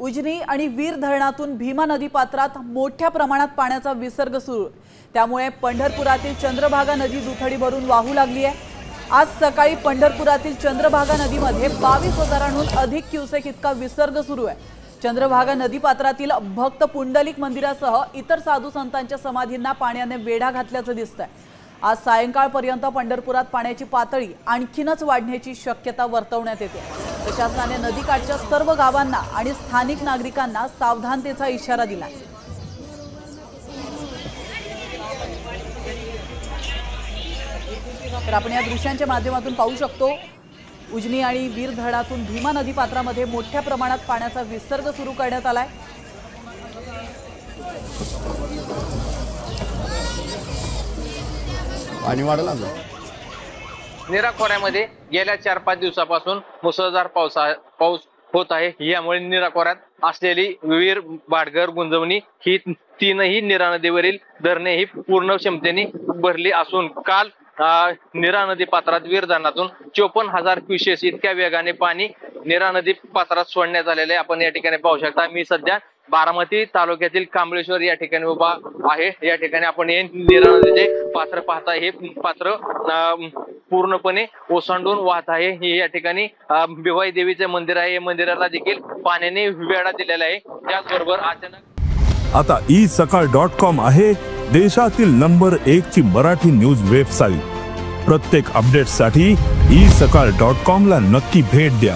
उजनी आणि वीर धरणातून भीमा नदी पात्रात मोठ्या प्रमाणात पाण्याचा विसर्ग सुरू, त्यामुळे पंढरपुरातील चंद्रभागा नदी दुथडी भरून वाहू लागली आहे। आज सकाळी पंढरपुरातील चंद्रभागा नदीमध्ये 22,000हून अधिक क्युसेक इतका विसर्ग सुरू आहे। चंद्रभागा नदी पात्रातील भक्त पुंडलिक मंदिरासह इतर साधू संतांच्या समाधींना पाण्याने वेढा घातल्याचं दिसतंय। आज सायंकाळपर्यंत पंढरपुरात पाण्याची पातळी आणखीनच वाढण्याची शक्यता वर्तवण्यात येते। प्रशासनाने नदीकाठच्या सर्व गावांना आणि स्थानिक नागरिकांना सावधानतेचा इशारा दिला। तर आपण या दृश्यांच्या माध्यमातून पाहू शकतो, उजनी आणि वीर धरणातून भीमा नदी पात्रामध्ये मोठ्या प्रमाणात पाण्याचा विसर्ग सुरू करण्यात आलाय। पाणी वाढलं नीरा खोऱ्यामध्ये गेल्या 4-5 दिवसापासून मुसळधार पाऊस होत आहे। यामुळे नीरा खोऱ्यात असलेली वीर, भाटघर, गुंजवणी ही तीनही नीरा नदीवरील धरणे ही पूर्ण क्षमतेने भरली असून काल नीरा नदी पात्रात वीर धरणातून 54,000 क्युसेस इतक्या वेगाने पाणी नीरा नदी पात्रात सोडण्यात आलेले आपण या ठिकाणी पाहू शकता। मी सध्या बारामती तालुक्यातील कांबळेश्वर या ठिकाणी उभा आहे। या ठिकाणी आपण नीरा नदीचे पात्र पाहता, हे पात्र पूर्णपणे ओसंडून वाहत आहे। हे या ठिकाणी भिवाई देवीचे मंदिर आहे, या मंदिराला देखील पाण्याने वेढा दिलेला आहे। त्याचबरोबर अचानक आता isakal.com आहे देशातील नंबर 1 ची मराठी न्यूज वेबसाईट। प्रत्येक अपडेटसाठी isakal.com ला नक्की भेट द्या।